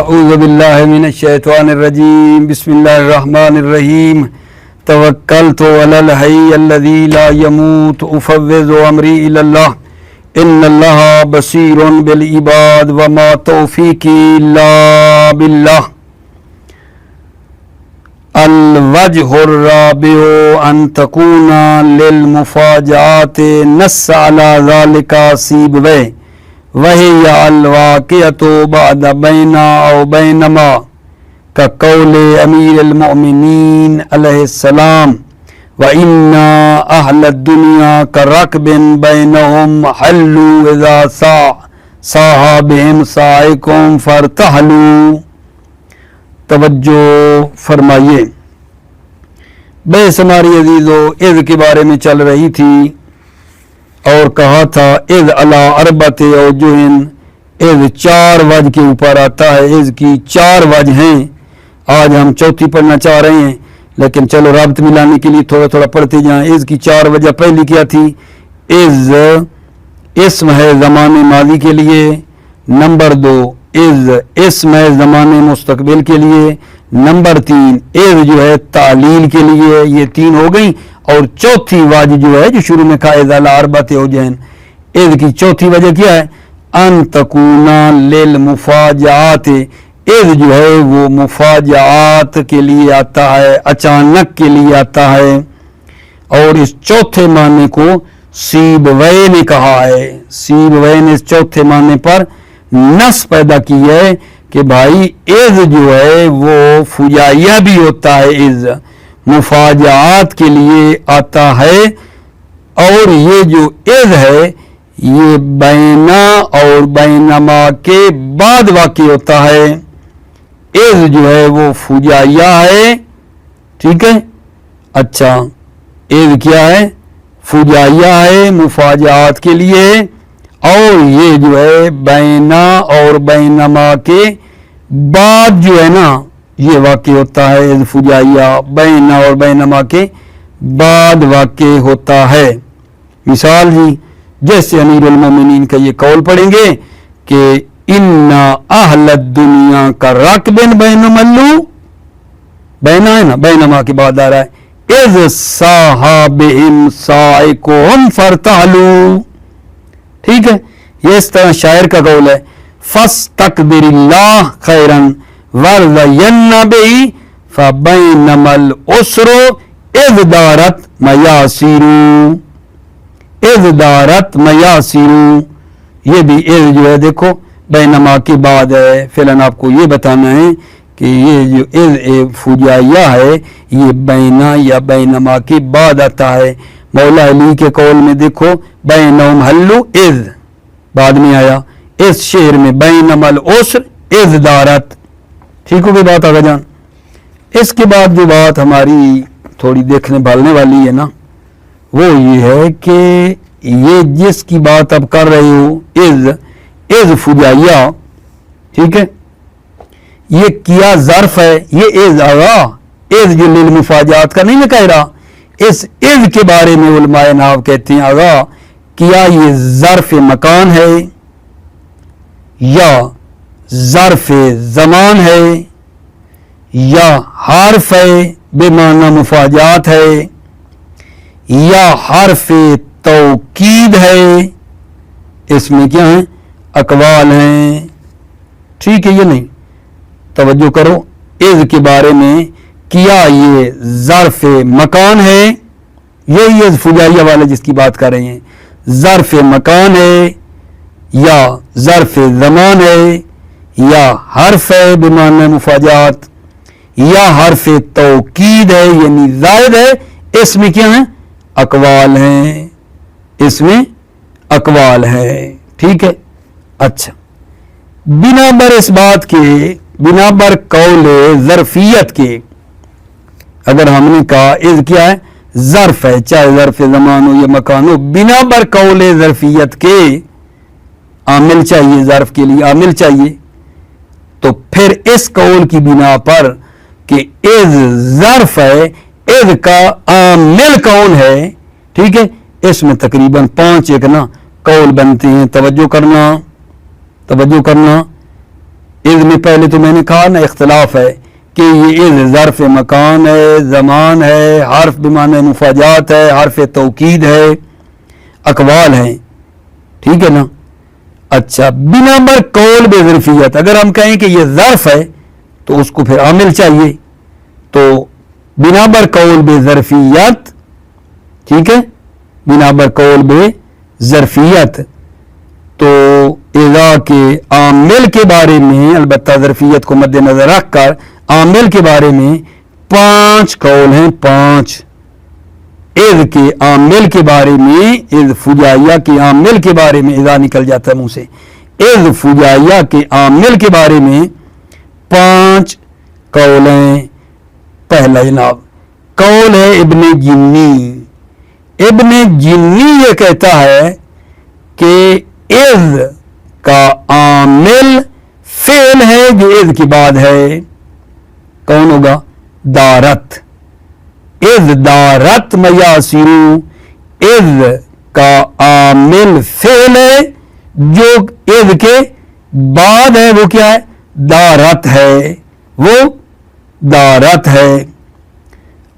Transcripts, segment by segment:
اعوذ باللہ من الشیطان الرجیم بسم اللہ الرحمن الرحیم توکلت علی الحی الذی لا یموت افوض امری الی اللہ ان اللہ بصیر بالعباد وما توفیقی الا باللہ الوجہ الرابع ان تکون للمفاجآت نص علی ذالک سیبویہ وہی الواقعۃ بعد بین او بینما کقول امیر المؤمنین علیہ السلام وَإِنَّ أَهْلَ الدُّنْيَا كَرَكْبٍ بَيْنَهُمْ حَلُّوا إِذَا صَاحَ بِهِمْ صَاعِقٌ فَارْتَحَلُوا۔ توجہ فرمائیے، بحث ہماری عزیزو اذ کے بارے میں چل رہی تھی اور کہا تھا اذ علی اربعۃ اوجہ، اذ چار وجہ کے اوپر آتا ہے، اذ کی چار وجہ ہیں۔ آج ہم چوتھی پڑھنا چاہ رہے ہیں لیکن چلو رابط ملانے کے لیے تھوڑا تھوڑا پڑھتے جائیں۔ اذ کی چار وجہ پہلی کیا تھی؟ اذ اسم ہے زمان ماضی کے لیے، نمبر دو اذ اسم ہے زمان مستقبل کے لیے، نمبر تین اذ جو ہے تعلیل کے لیے، یہ تین ہو گئیں۔ اور چوتھی وجہ جو ہے جو شروع میں کہا اذ علی اربعۃ اوجہ، اذ کی چوتھی وجہ کیا ہے؟ ان تکون للمفاجآت، اذ جو ہے وہ مفاجآت کے لیے آتا ہے، اچانک کے لیے آتا ہے۔ اور اس چوتھے معنی کو سیبویہ نے کہا ہے، سیبویہ نے اس چوتھے معنی پر نص پیدا کی ہے کہ بھائی اذ جو ہے وہ فجائیہ بھی ہوتا ہے، اذ مفاجآت کے لیے آتا ہے، اور یہ جو اذ ہے یہ بینا اور بینما کے بعد واقع ہوتا ہے۔ اذ جو ہے وہ فجائیہ ہے، ٹھیک ہے، اچھا اذ کیا ہے؟ فجائیہ ہے مفاجآت کے لیے، اور یہ جو ہے بینا اور بینما کے بعد جو ہے نا یہ واقع ہوتا ہے۔ اذ فجائیہ بینا اور بینما کے بعد واقع ہوتا ہے۔ مثال جی جیسے امیر المومنین کا یہ قول پڑھیں گے کہ ان اہل الدنیا کا راکبن بین ملو، بینا ہے نا، بینما کے بعد آ رہا ہے اذ صاحبہم صاعقہم فارتحلوا، ٹھیک ہے، یہ اس طرح شاعر کا قول ہے فاستقدر اللہ خیرا وَرْضَيَنَّ بِهِ فَبَيْنَمَا الْعُسْرُ اِذْ دَارَتْ مَيَاسِرُ، اِذْ دَارَتْ مَيَاسِرُ، یہ بھی اذ جو ہے دیکھو بینما کے بعد ہے۔ فی الحال آپ کو یہ بتانا ہے کہ یہ جو اذ فجائیہ ہے یہ بینا یا بینما کے بعد آتا ہے۔ مولا علی کے قول میں دیکھو بینہم حلوا اذ بعد میں آیا، اس شعر میں بینما العسر اذ دارت، ٹھیک ہو گئی بات آگا جان۔ اس کے بعد جو بات ہماری تھوڑی دیکھنے بھالنے والی ہے نا وہ یہ ہے کہ یہ جس کی بات اب کر رہے ہو اذ فجائیہ، ٹھیک ہے، یہ کیا ظرف ہے، یہ اذ آگا، اذ جو للمفاجآت کا نہیں میں کہہ رہا، اس اذ کے بارے میں علماء نحو کہتے ہیں آگا کیا یہ ظرف مکان ہے یا ظرف زمان ہے یا حرف ہے بے معنی مفاجات ہے یا حرف توکید ہے، اس میں کیا ہیں؟ اقوال ہیں، ٹھیک ہے، یہ نہیں توجہ کرو اذ کے بارے میں کیا یہ ظرف مکان ہے، یہی اذ فجائیہ والا جس کی بات کر رہے ہیں، ظرف مکان ہے یا ظرف زمان ہے یا حرف ہے بمعنی مفاجات یا حرف توکید ہے یعنی زائد ہے، اس میں کیا ہیں؟ اقوال ہیں، اس میں اقوال ہے، ٹھیک ہے، اچھا بنا بر اس بات کے، بنا بر قول ظرفیت کے، اگر ہم نے کہا اذ کیا ہے؟ ظرف ہے، چاہے ظرف زمان ہو یا مکان ہو، بنا بر قول ظرفیت کے عامل چاہیے، ظرف کے لیے عامل چاہیے، تو پھر اس قول کی بنا پر کہ اذ ظرف ہے، اذ کا عامل کون ہے، ٹھیک ہے، اس میں تقریباً 5 ایک نا قول بنتے ہیں۔ توجہ کرنا اذ میں پہلے تو میں نے کہا نا اختلاف ہے کہ یہ اذ ظرف مکان ہے، زمان ہے، حرف بمعنی مفاجات ہے، حرف توکید ہے، اقوال ہیں، ٹھیک ہے نا. اچھا، بنا بر قول بے ظرفیت، اگر ہم کہیں کہ یہ ظرف ہے تو اس کو پھر عامل چاہیے، تو بنا بر قول بے ظرفیت، ٹھیک ہے، بنا بر قول بے ظرفیت، تو اذا کے عامل کے بارے میں، البتہ ظرفیت کو مد نظر رکھ کر عامل کے بارے میں 5 قول ہیں، 5. اذ کے عامل کے بارے میں، اذ فجائیہ کے عامل کے بارے میں، اذا نکل جاتا ہے منہ سے، اذ فجائیہ کے عامل کے بارے میں 5 قول ہیں. پہلا جناب قول ہے ابن جنی. ابن جنی یہ کہتا ہے کہ اذ کا عامل فعل ہے جو اذ کے بعد ہے. کون ہوگا؟ دارت. اذ دارت میاسرو، اذ کا عامل فعل ہے جو اذ کے بعد ہے، وہ کیا ہے؟ دارت ہے، وہ دارت ہے.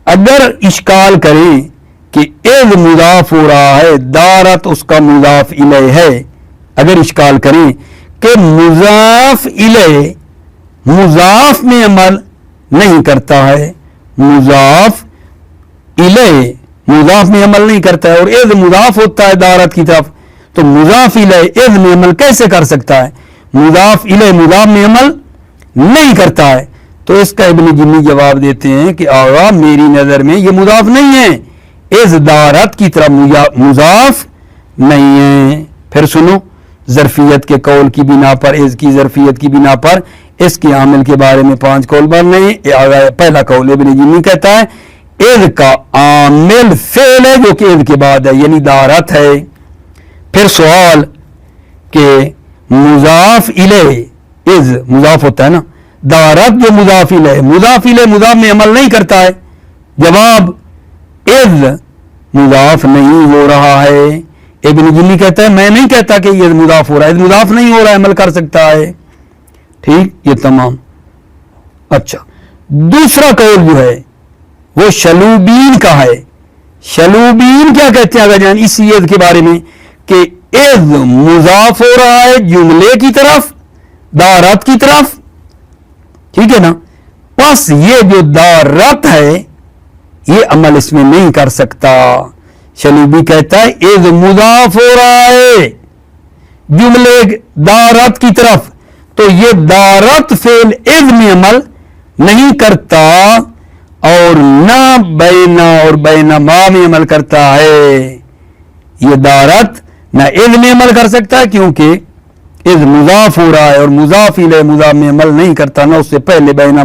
اگر اشکال کریں کہ اذ مضاف ہو رہا ہے، دارت اس کا مضاف الیہ ہے، اگر اشکال کریں کہ مضاف الیہ مضاف میں عمل نہیں کرتا ہے، مضاف الیہ مضاف میں عمل نہیں کرتا ہے، اور اذ مضاف ہوتا ہے دارت کی طرف، تو مضاف الیہ اذ میں عمل کیسے کر سکتا ہے؟ مضاف الیہ مضاف میں عمل نہیں کرتا ہے. تو اس کا ابن جنی جواب دیتے ہیں کہ آغا میری نظر میں یہ مضاف نہیں ہے، اذ دارت کی طرف مضاف نہیں ہے. پھر سنو، ظرفیت کے قول کی بنا پر، اذ کی ظرفیت کی بنا پر اس کے عامل کے بارے میں 5 قول بن رہے ہیں. پہلا قول ابن جنی کہتا ہے اذ کا عامل فعل ہے جو کہ اذ کے بعد ہے، یعنی دارت ہے. پھر سوال کہ مضاف الیہ، اذ مضاف ہوتا ہے نا، دارت جو مضاف الیہ، مضاف الیہ مضاف میں عمل نہیں کرتا ہے. جواب اذ مضاف نہیں ہو رہا ہے. ابن جنی کہتا ہے میں نہیں کہتا کہ یہ مضاف ہو رہا ہے، اذ مضاف نہیں ہو رہا ہے، عمل کر سکتا ہے. ٹھیک، یہ تمام. اچھا، دوسرا قول جو ہے وہ شلوبین کا ہے. شلوبین کیا کہتے ہیں اگر جان اسی اذ کے بارے میں کہ اذ مضاف ہو رہا ہے جملے کی طرف، دارت کی طرف، ٹھیک ہے نا، بس یہ جو دارت ہے یہ عمل اس میں نہیں کر سکتا. شلوبی کہتا ہے اذ مضاف ہو رہا ہے جملے دارت کی طرف، تو یہ دارت فعل اذ میں عمل نہیں کرتا، اور نہ بینا اور بینما میں عمل کرتا ہے. یہ دارت نہ اذ میں عمل کر سکتا ہے کیونکہ اذ مضاف ہو رہا ہے، اور مضاف الیہ مضاف میں عمل نہیں کرتا، نہ اس سے پہلے بینا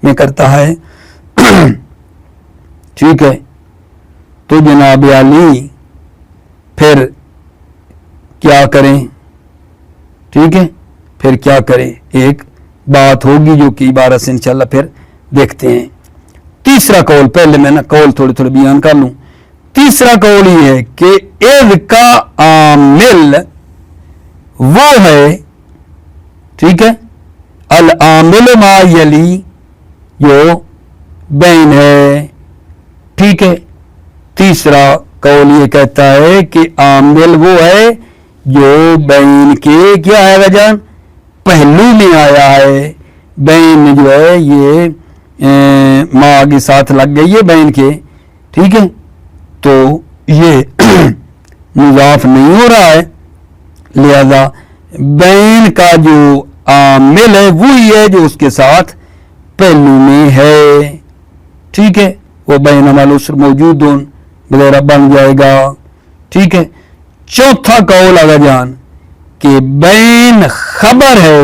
میں کرتا ہے. ٹھیک ہے، تو جناب علی پھر کیا کریں؟ ٹھیک ہے، پھر کیا کریں؟ ایک بات ہوگی جو کہ عبارت سے انشاءاللہ پھر دیکھتے ہیں. تیسرا قول، پہلے میں قول تھوڑے بیان کر لوں. تیسرا قول یہ ہے کہ اذ کا عامل وہ ہے، ٹھیک ہے، العامل ما یلی، جو بین ہے. ٹھیک ہے، تیسرا قول یہ کہتا ہے کہ عامل وہ ہے جو بین کے کیا ہے وجہ پہلو میں آیا ہے. بین جو ہے یہ ما کے ساتھ لگ گئی ہے بین کے، ٹھیک ہے، تو یہ مضاف نہیں ہو رہا ہے، لہذا بین کا جو عامل ہے وہی ہے جو اس کے ساتھ پہلو میں ہے. ٹھیک ہے، وہ بین العسر موجود وغیرہ بن جائے گا. ٹھیک ہے. چوتھا قول اگر جان کہ بین خبر ہے،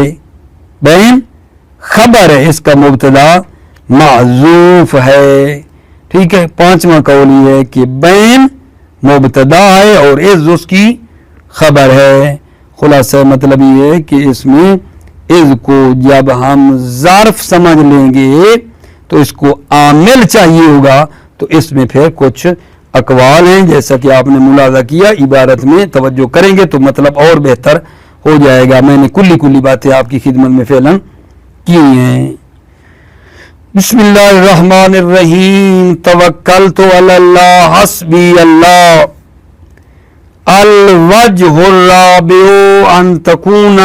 بین خبر ہے، اس کا مبتدا معذوف ہے. ٹھیک ہے. پانچواں قول یہ ہے کہ بین مبتدا ہے اور اذ اس کی خبر ہے. خلاصہ مطلب یہ ہے کہ اس میں اذ کو جب ہم ظرف سمجھ لیں گے تو اس کو عامل چاہیے ہوگا، تو اس میں پھر کچھ اقوال ہیں جیسا کہ آپ نے ملاحظہ کیا. عبارت میں توجہ کریں گے تو مطلب اور بہتر ہو جائے گا. میں نے کلی باتیں آپ کی خدمت میں فعلاً کی ہیں۔ بسم اللہ الرحمن الرحیم، توکلت علی اللہ حسبی اللہ۔ الوجہ الرابع ان تکون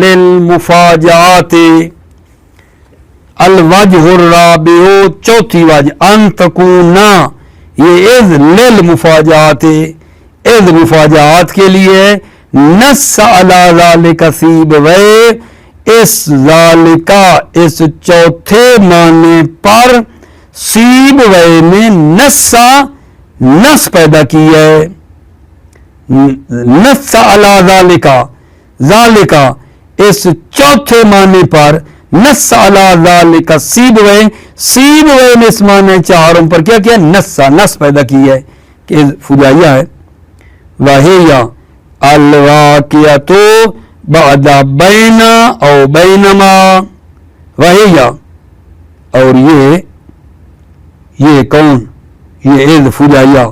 للمفاجآت، الوجہ الرابع چوتھی وجہ، ان تکون یہ اذ للمفاجآت، اذ مفاجآت کے لیے، نص علی ذالک سیبویہ، اس ذالکہ اس چوتھے معنی پر سیبویہ میں نص پیدا کی ہے، نص علی ذالکہ، ذالکہ اس چوتھے معنی پر، نص علی ذالکہ سیبویہ، سیبویہ نے اس معنی چہاروں پر کیا کیا؟ نص پیدا کی ہے کہ فجائیہ ہے۔ وَهِيَ الْوَاقِعَةُ بَعْدَ بَيْنَ او بَيْنَمَا، وَهِيَ اور یہ کون؟ یہ اذ فجائیہ،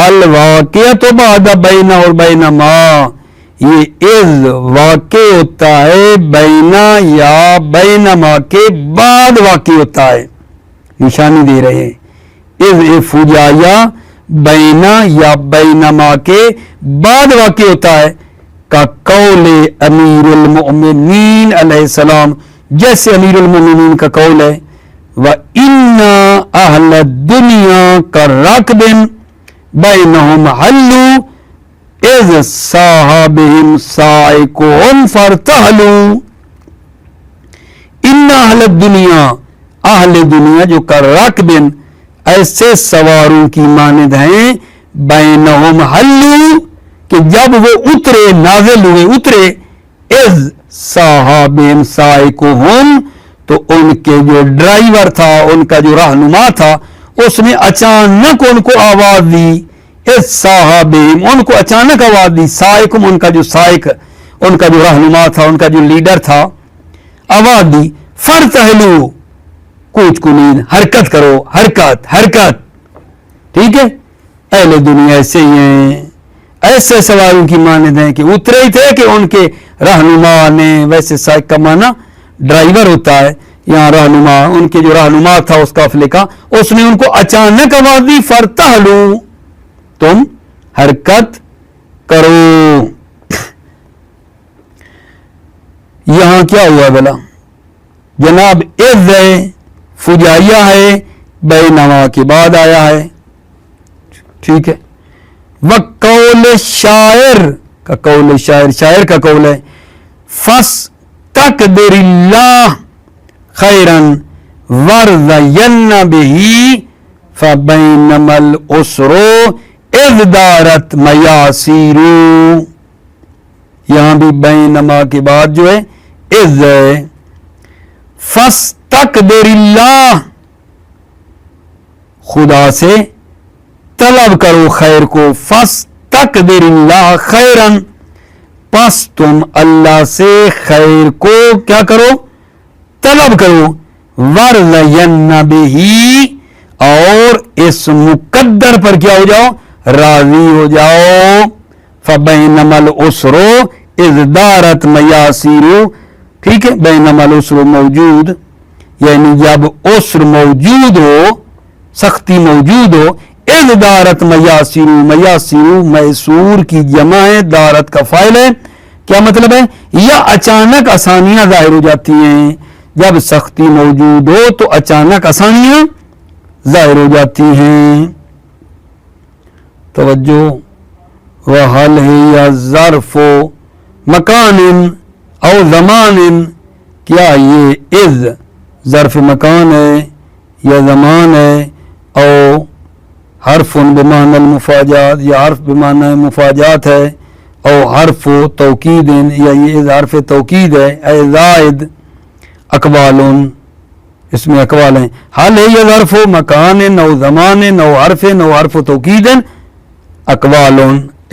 الواقعۃ بعد بین اور بینما، یہ اذ واقع ہوتا ہے بینا یا بینما کے بعد واقع ہوتا ہے، نشانی دے رہے ہیں، اذ فجائیہ بینا یا بینما کے بعد واقع ہوتا ہے، کا قول امیر المؤمنین علیہ السلام، جیسے امیر المؤمنین کا قول ہے، وَإِنَّ أَهْلَ الدُّنْيَا كَالرَّكْبٍ بَيْنَهُمْ حَلُّوا إِذْ صَاحَبِهِمْ سَائِقُهُمْ فَارْتَحَلُوا۔ إِنَّ أَهْلَ الدُّنْيَا، اہل دنیا جو كَالرَّكْبٍ ایسے سواروں کی مانند ہیں، بَيْنَهُمْ حَلُّوا کہ جب وہ اترے، نازل ہوئے، اترے، اذ صاحبہم سائقہم تو ان کے جو ڈرائیور تھا، ان کا جو رہنما تھا، اس نے اچانک ان کو آواز دی، اذ صاحبہم ان کو اچانک آواز دی، سائقہم ان کا جو سائق، ان کا جو رہنما تھا، ان کا جو لیڈر تھا، آواز دی، فرتحلو کوچ کنین، حرکت کرو، حرکت، ٹھیک ہے۔ اہل دنیا ایسے ہی ہیں، ایسے سواروں کی مانند ہیں کہ اترے ہی تھے کہ ان کے رہنما نے، ویسے سائق کا معنی ڈرائیور ہوتا ہے، یہاں رہنما، ان کے جو رہنما تھا اس قافلے کا، اس نے ان کو اچانک آواز دی، فرتحلو تم حرکت کرو۔ یہاں کیا ہوا بلا؟ جناب اذ ہے، فجائیہ ہے، بینما کے بعد آیا ہے، ٹھیک ہے۔ وقول شاعر کا قول، شاعر کا قول ہے، فاستقدر اللہ خیرا ورضین بہ فبینما العسر اذ دارت میاسیر، یہاں بھی بینما کے بعد جو ہے اذ ہے۔ فاستقدر اللہ، خدا سے طلب کرو خیر کو، فاستقدر اللہ خیرا، پس تم اللہ سے خیر کو کیا کرو؟ طلب کرو، ورضین بہ اور اس مقدر پر کیا ہو جاؤ؟ راضی ہو جاؤ، فبینما العسر اذ دارت میاسیر، ٹھیک ہے۔ بینما العسر موجود، یعنی جب عسر موجود ہو، سختی موجود ہو، اذ دارت میاسیر، میاسیر میسور کی جمع ہے، دارت کا فاعل ہے، کیا مطلب ہے؟ یا اچانک آسانیاں ظاہر ہو جاتی ہیں، جب سختی موجود ہو تو اچانک آسانیاں ظاہر ہو جاتی ہیں۔ توجہ، وَهَلْ هِيَ ظَرْفُ مَكَانٍ او زمان، کیا یہ اذ ظرف مکان ہے یا زمان ہے، او حرف بمعنی المفاجات یا حرف بمعنی مفاجات ہے، او حرف توکید یا یہ اذ حرف توکید ہے، اے زائد اقوال، اس میں اقوال ہیں۔ حال ہے یہ ظرف مکان او زمان او حرف توکید اقوال،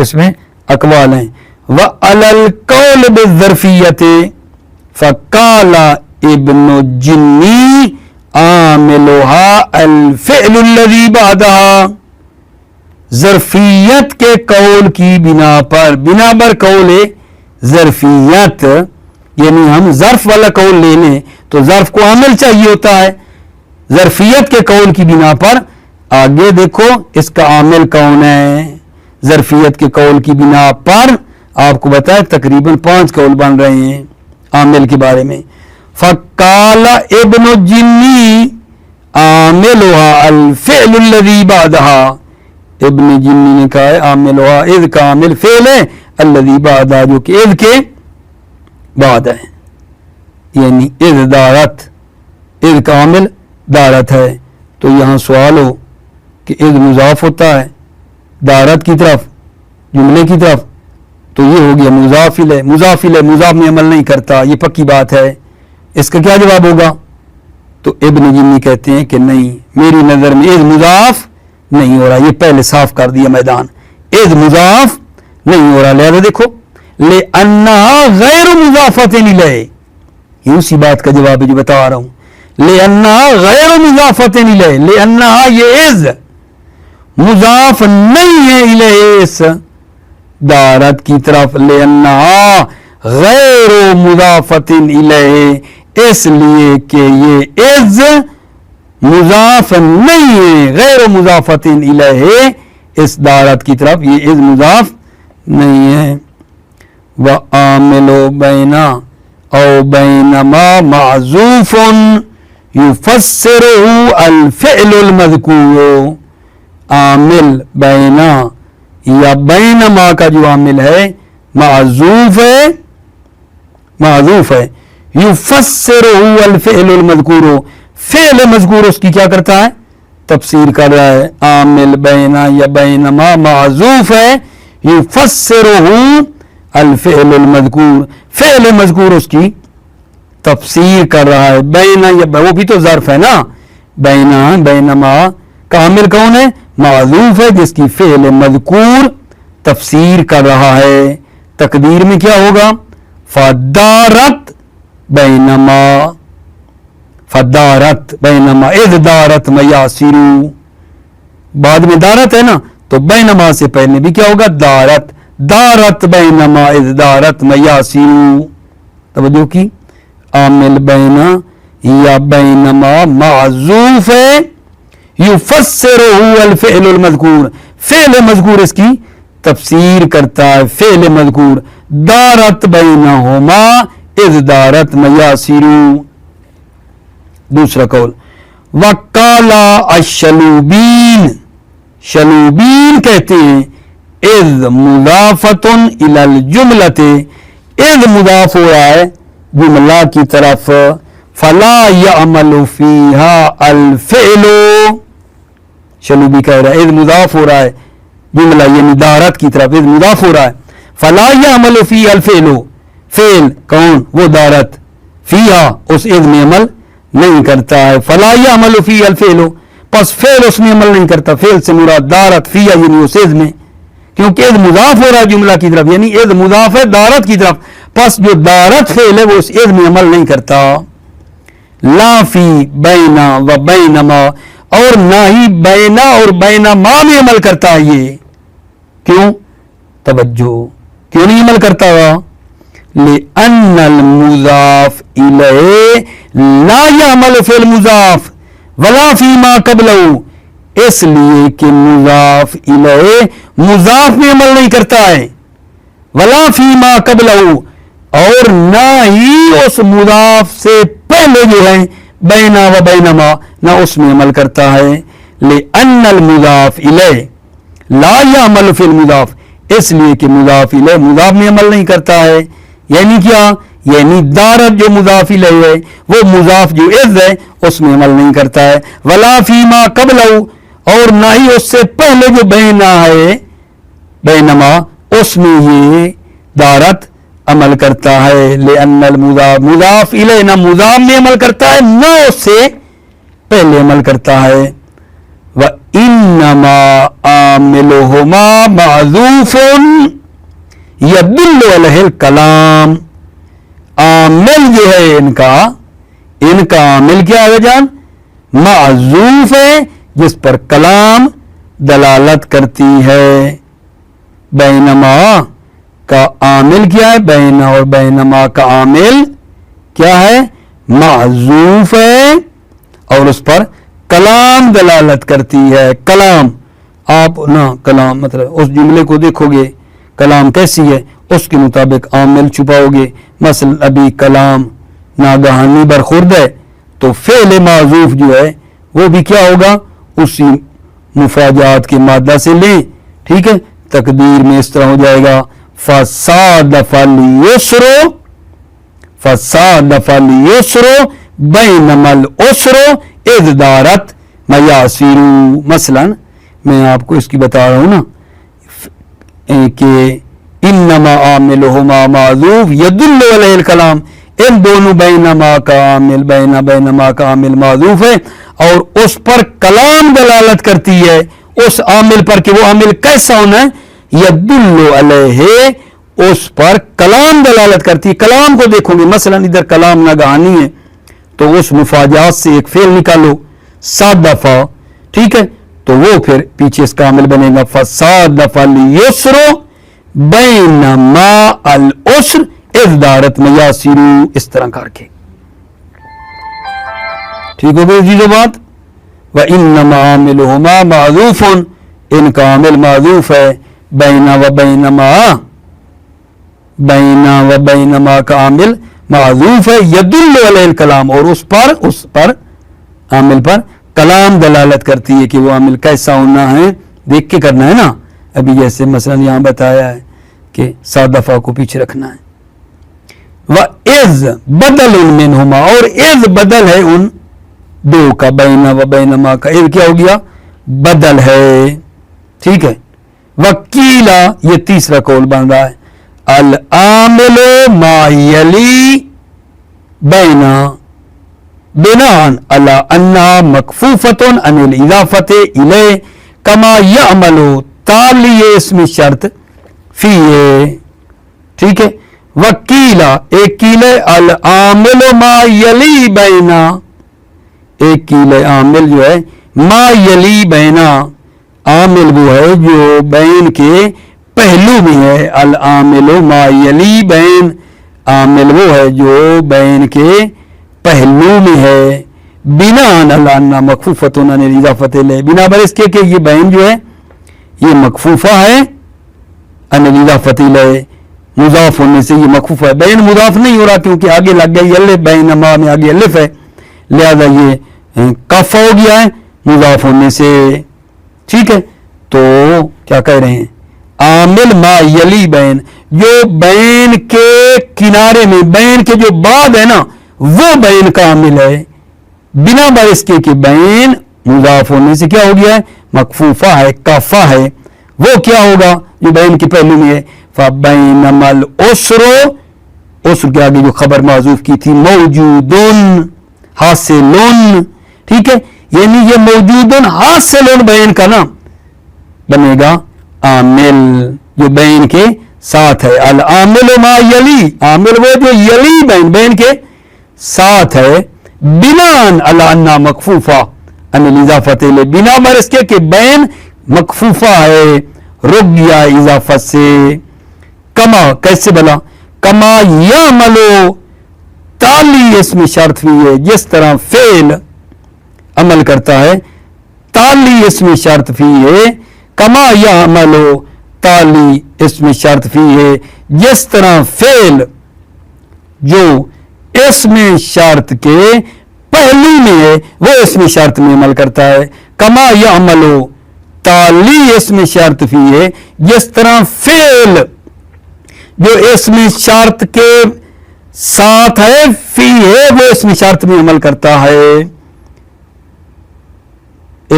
اس میں اقوال ہیں۔ وعلی القول بالظرفیت فقال ابن الجنی عاملها الفعل الذي بعدها، ظرفیت کے قول کی بنا پر قول ظرفیت یعنی ہم ظرف والا قول لے لیں تو ظرف کو عامل چاہیے ہوتا ہے، ظرفیت کے قول کی بنا پر آگے دیکھو اس کا عامل کون ہے، ظرفیت کے قول کی بنا پر آپ کو بتایا تقریباً 5 قول بن رہے ہیں عامل کے بارے میں. فقال ابن الجنی عاملها الفعل الذي بعدها، ابن جنی نے کہا ہے عاملها اذ کا عامل فعل ہے الذي بعدها جو کہ اذ کے بعد ہے، یعنی اذ دارت، اذ کا عامل دارت ہے. تو یہاں سوال ہو کہ اذ مضاف ہوتا ہے دارت کی طرف، جملے کی طرف، تو یہ ہو گیا مضاف الیہ، مضاف الیہ مضاف میں عمل نہیں کرتا، یہ پکی بات ہے. اس کا کیا جواب ہوگا؟ تو ابن جنی کہتے ہیں کہ نہیں، میری نظر میں اذ مضاف نہیں ہو رہا، یہ پہلے صاف کر دیا میدان، اذ مضاف نہیں ہو رہا. لہذا دیکھو لأنها غیر مضافۃ الیہ، یہ اسی بات کا جواب ہے جو بتا رہا ہوں، لأنها غیر مضافۃ الیہ، لأنها یہ اذ مضاف نہیں ہے الیہ اس دارت کی طرف، لأنها غیر مضافۃ الیہ، اس لیے کہ یہ اذ مضاف نہیں ہے، غیر مضافۃ الیہ اس دارت کی طرف، یہ اذ مضاف نہیں ہے. وعامل بین او بینما معذوف یفسرہ الفعل المذکور، عامل بینا یا بینما کا جو عامل ہے معذوف ہے، معذوف ہے، یفسرہ الفعل المذکور، فعل مذکور اس کی کیا کرتا ہے؟ تفسیر کر رہا ہے. عامل بینا یا بینما معذوف ہے، یفسرہ الفعل المذکور، فعل مذکور اس کی تفسیر کر رہا ہے. بینا یا وہ بھی تو ظرف ہے نا، بینا بینما کا عامل کون ہے؟ معذوف ہے جس کی فعل مذکور تفسیر کر رہا ہے. تقدیر میں کیا ہوگا؟ فدارت بینما، فدارت بینما اذ دارت میاسر، بعد میں دارت ہے نا تو بینما سے پہلے بھی کیا ہوگا؟ دارت، دارت بینما اذ دارت میاسر. توجہ کی، عامل بینا یا بینما معذوف ہے، یفسرہ الفعل المذکور، فعل مذکور اس کی تفسیر کرتا ہے، فعل مذکور. دارت بینہما اذ دارت میاسر. دوسرا قول وقالا الشلوبین، شلوبین کہتے ہیں اذ مضافۃ الی الجملۃ، اذ مضاف ہو رہا ہے جملہ کی طرف، فلا یعمل فیہا الفعل، شلوبی کہہ رہا ہے اذ مضاف ہو رہا ہے جملہ یعنی دارت کی طرف، اذ مضاف ہو رہا ہے، فلا یعمل فیہا الفعل، فعل کون؟ وہ دارت، فیہا اس اذ میں عمل نہیں کرتا ہے، فلا یعمل فیہا الفعل، پس فعل اس میں عمل نہیں کرتا. فعل سے مراد دارت، فیہا یعنی اس اذ میں، کیونکہ اذ مضاف ہو رہا ہے جملہ کی طرف، یعنی اذ مضاف ہے دارت کی طرف، پس جو دارت فعل ہے وہ اس اذ میں عمل نہیں کرتا. لا فی بینا و بینما، اور نہ ہی بینا اور بینما میں عمل کرتا ہے. یہ کیوں؟ توجہ، کیوں نہیں عمل کرتا ہوا؟ لأن المضاف الیہ لا یعمل فی المضاف ولا فی ما قبلہ، اس لیے کہ مضاف الیہ مضاف میں عمل نہیں کرتا ہے، ولا فی ما قبلہ، اور نہ ہی اس مضاف سے پہلے جو ہے بینا و بینما، نہ اس میں عمل کرتا ہے. لأن المضاف الیہ لا یعمل فی المضاف، اس لیے کہ مضاف الیہ مضاف میں عمل نہیں کرتا ہے. یعنی کیا؟ یعنی دارت جو مضاف الیہ ہے وہ مضاف جو اذ ہے اس میں عمل نہیں کرتا ہے. ولا فی ما قبلہ، اور نہ ہی اس سے پہلے جو بینا ہے بینما، اس میں یہ دارت عمل کرتا ہے. لأن المضاف، مضاف الیہ نہ مضاف میں عمل کرتا ہے نہ اس سے پہلے عمل کرتا ہے. وَإِنَّمَا عَامِلُهُمَا مَعْذُوفٌ يَدُلُّ عَلَيْهِ الْكَلَامُ، عامل جو ہے ان کا عامل کیا ہے جان؟ معذوف ہے جس پر کلام دلالت کرتی ہے. بینما کا عامل کیا ہے؟ بین اور بینما کا عامل کیا ہے؟ معذوف ہے اور اس پر کلام دلالت کرتی ہے. کلام آپ نا کلام مطلب اس جملے کو دیکھو گے کلام کیسی ہے اس کے مطابق عامل چھپاؤ گے. مثلا ابھی کلام ناگہانی برخورد ہے تو فعل معذوف جو ہے وہ بھی کیا ہوگا؟ اسی مفاجات کے مادہ سے لیں. ٹھیک ہے. تقدیر میں اس طرح ہو جائے گا فصادف الیسر بینما العسر اذ دارت میاسر. مثلا میں آپ کو اس کی بتا رہا ہوں نا کہ انما عاملہما معذوف یدل علیہ الکلام. ان دونوں بینما کا عامل بینما کا عامل معذوف ہے اور اس پر کلام دلالت کرتی ہے اس عامل پر کہ وہ عامل کیسا ہونا ہے. یدل علیہ اس پر کلام دلالت کرتی ہے. کلام کو دیکھو گے مثلا ادھر کلام ناگہانی ہے تو اس مفاجات سے ایک فعل نکالو صادفا. ٹھیک ہے. تو وہ پھر پیچھے اس کا عامل بنے گا فصادف الیسر بینما العسر اذ دارت میاسر. اس طرح کر کے ٹھیک ہو گئی جی بات. وَإِنَّمَا عَامِلُهُمَا مَعْذُوفٌ ان کا عامل معذوف ہے. بینا و بینما کا عامل معذوف ہے. یدل علیہ الکلام اور اس پر عامل پر کلام دلالت کرتی ہے کہ وہ عامل کیسا ہونا ہے. دیکھ کے کرنا ہے نا. ابھی جیسے مثلا یہاں بتایا ہے کہ صادفہ کو پیچھے رکھنا ہے. وَإِذْ بدل مِنْهُمَا اور اذ بدل ہے ان دو کا. بینا و بینما کا اذ کیا ہو گیا؟ بدل ہے. ٹھیک ہے. وکیلا یہ تیسرا قول بن رہا ہے. العامل ما یلی بینا بناء علی انہا مکفوفۃ عن الاضافۃ الیہ کما یعمل تالی اسم شرط فیہ. ٹھیک ہے. وکیلا ایک کیل العامل ما یلی بینا ایک کیل عامل جو ہے ما یلی بینا عامل وہ ہے جو بین کے پہلو میں ہے. العامل ما یلی بین عامل وہ ہے جو بین کے پہلو میں ہے. بنا علی مکفوفۃ عن الاضافۃ الیہ بنا بر اس کے کہ یہ بین جو ہے یہ مکفوفہ ہے عن الاضافۃ الیہ مضاف ہونے سے یہ مکفوفہ ہے. بین مضاف نہیں ہو رہا کیونکہ آگے لگ گیا الف. بینما میں آگے الف ہے لہذا یہ کف ہو گیا ہے مضاف ہونے سے. ٹھیک ہے. تو کیا کہہ رہے ہیں؟ عامل ما یلی بین جو بین کے کنارے میں بین کے جو بعد ہے نا وہ بین کا عامل ہے. بنا بر اس کے کہ بین مضاف ہونے سے کیا ہو گیا ہے؟ مکفوفہ ہے کافہ ہے. وہ کیا ہوگا جو بین کے پہلو میں ہے؟ فَبَيْنَمَا الْعُسْرُ عسر کے آگے جو خبر معذوف کی تھی موجودن حاصلن. ٹھیک ہے. یعنی یہ موجودن حاصلن بین کا نام بنے گا عامل جو بین کے ساتھ ہے. العامل ما یلی عامل وہ جو یلی بین کے ساتھ ہے. بنا علی انہا مکفوفہ عن الاضافۃ الیہ بنا بر اس کے کہ بین مکفوفہ ہے رک گیا اضافت سے. کما کیسے بلا؟ کما یعملو تالی اسم شرط بھی ہے جس طرح فعل عمل کرتا ہے تالی اسم شرط فی ہے. کما یعملو تالی اسم شرط فی ہے جس طرح فعل جو اسم شرط کے پہلو میں ہے وہ اسم شرط میں عمل کرتا ہے. کما یعملو تالی اسم شرط فی ہے جس طرح فعل جو اسم شرط کے ساتھ ہے فی ہے وہ اسم شرط میں عمل کرتا ہے.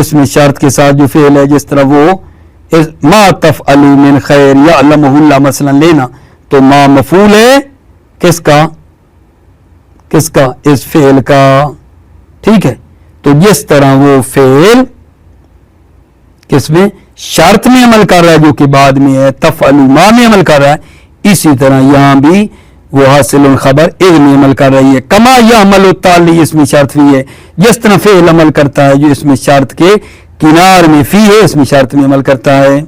اسم شرط کے ساتھ جو فعل ہے جس طرح وہ ما تفعلوا من خیر یعلمہ اللہ مثلا لینا تو ما مفعول ہے کس کا اس فعل کا. ٹھیک ہے. تو جس طرح وہ فعل کس میں شرط میں عمل کر رہا ہے جو کہ بعد میں ہے تفعلوا ما میں عمل کر رہا ہے اسی طرح یہاں بھی وہ حاصل خبر اذ میں عمل کر رہی ہے. کما یعمل التالی اسم شرط فی ہے جس طرح فعل عمل کرتا ہے جو اسم شرط کے کنار میں فی ہے اسم شرط میں عمل کرتا ہے.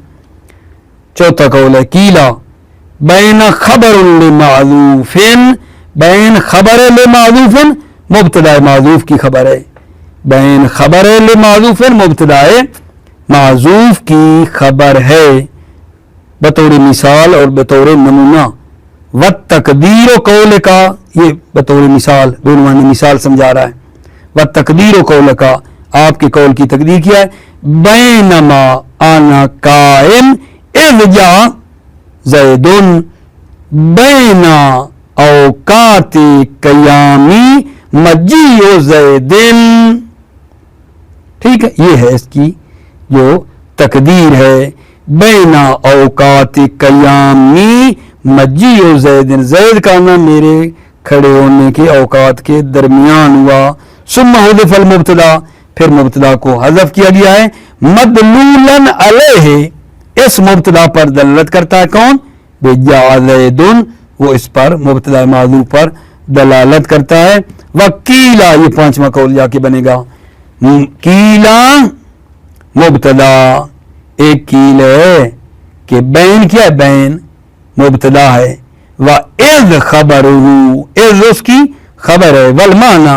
چوتھا قول ہے کیلا بین خبر لمعذوفن، بین خبر لمعذوفن مبتدا معذوف کی خبر ہے، بین خبر لمعذوفن مبتدا معذوف کی خبر ہے بطور مثال اور بطور نمونہ. والتقدیر و قول کا، یہ بطور مثال دونوں نے مثال سمجھا رہا ہے. والتقدیر و قول کا، آپ کے قول کی تقدیر کیا ہے. بینما انا قائم اذ جاء زیدن بین اوقات قیامی مجیء زیدن. ٹھیک ہے، یہ ہے اس کی جو تقدیر ہے. بین اوقات قیامی مجیء زیدن، زید کا آنا میرے کھڑے ہونے کے اوقات کے درمیان ہوا. ثم حذف المبتدا، پھر مبتدا کو حذف کیا گیا ہے. مدلولا علیہ، اس مبتدا پر دلالت کرتا ہے کون؟ بجاء زیدن، وہ اس پر مبتدا معذوف پر دلالت کرتا ہے. وکیلا، یہ پانچواں قول جا کے بنے گا. کیلا مبتدا، ایک کیل ہے کہ بین کیا ہے؟ بین مبتدا ہے. وَإِذْ خَبَرُهُ، اذ اس کی خبر ہے. والمعنی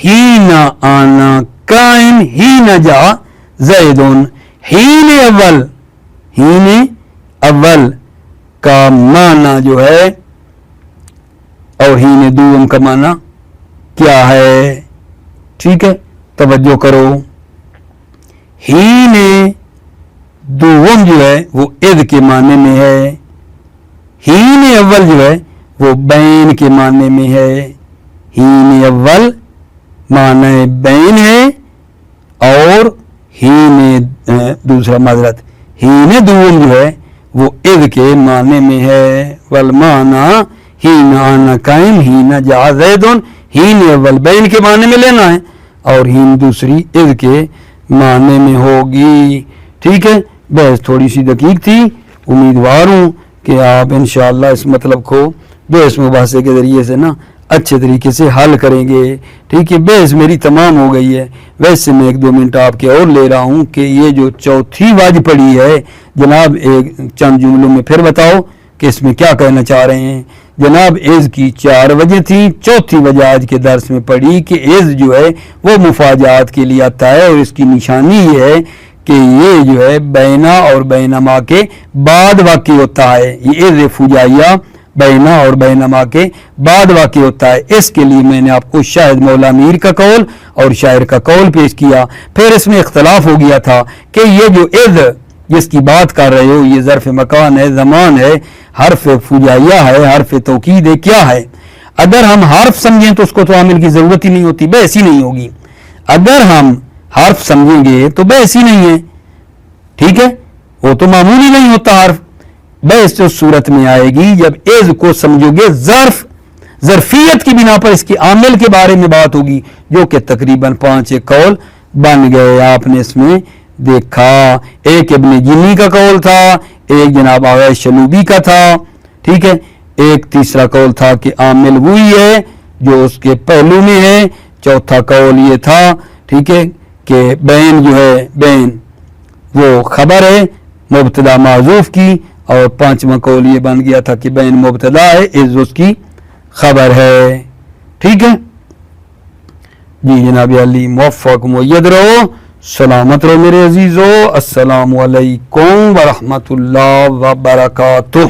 حین آنا قائم حین جا زیدن، حین اول، حین اول کا معنی جو ہے اور حین دوم کا معنی کیا ہے؟ ٹھیک ہے، توجہ کرو. حین دوم جو ہے وہ اذ کے معنی میں ہے، حین اول جو ہے وہ بین کے معنی میں ہے. حین اول معنی بین ہے اور حین دوسرا معذرت حین دوم جو ہے وہ اذ کے معنی میں ہے. والمعنی حین آنا قائم حین جاء زیدن، حین اول بین کے معنی میں لینا ہے اور حین دوسری اذ کے معنی میں ہوگی. ٹھیک ہے، بحث تھوڑی سی دقیق تھی، امیدوار ہوں کہ آپ انشاءاللہ اس مطلب کو بحث مباحثے کے ذریعے سے نا اچھے طریقے سے حل کریں گے. ٹھیک ہے، بحث میری تمام ہو گئی ہے. ویسے میں 1-2 منٹ آپ کے اور لے رہا ہوں کہ یہ جو چوتھی واج پڑی ہے جناب، ایک چند جملوں میں پھر بتاؤ کہ اس میں کیا کہنا چاہ رہے ہیں. جناب عز کی 4 وجہ تھی، چوتھی وجہ آج کے درس میں پڑھی کہ عز جو ہے وہ مفاجات کے لیے آتا ہے اور اس کی نشانی یہ ہے کہ یہ جو ہے بینا اور بینما کے بعد واقع ہوتا ہے. یہ عز فجائیہ بینا اور بینما کے بعد واقع ہوتا ہے. اس کے لیے میں نے آپ کو شاہد مولا میر کا قول اور شاعر کا قول پیش کیا. پھر اس میں اختلاف ہو گیا تھا کہ یہ جو عز جس کی بات کر رہے ہو یہ ظرف مکان ہے، زمان ہے، حرف فجائیہ ہے، حرف توکید ہے، کیا ہے؟ اگر ہم حرف سمجھیں تو اس کو تو عامل کی ضرورت ہی نہیں ہوتی، بحث ہی نہیں ہوگی. اگر ہم حرف سمجھیں گے تو بحث ہی نہیں ہے. ٹھیک ہے، وہ تو معمولی نہیں ہوتا حرف. بحث تو صورت میں آئے گی جب عز کو سمجھو گے ظرفیت کی بنا پر اس کے عامل کے بارے میں بات ہوگی، جو کہ تقریباً 5 قول بن گئے. آپ نے اس میں دیکھا ایک ابن جنی کا قول تھا، ایک جناب آویس شلوبی کا تھا. ٹھیک ہے، ایک تیسرا قول تھا کہ عامل وہی ہے جو اس کے پہلو میں ہے. چوتھا قول یہ تھا ٹھیک ہے کہ بین جو ہے بین وہ خبر ہے مبتدا معذوف کی، اور 5واں قول یہ بن گیا تھا کہ بین مبتدا ہے، عز اس کی خبر ہے. ٹھیک ہے جی جناب علی، موفق مؤید رہو، سلامت رہو میرے عزیزو. السلام علیکم ورحمۃ اللہ وبرکاتہ.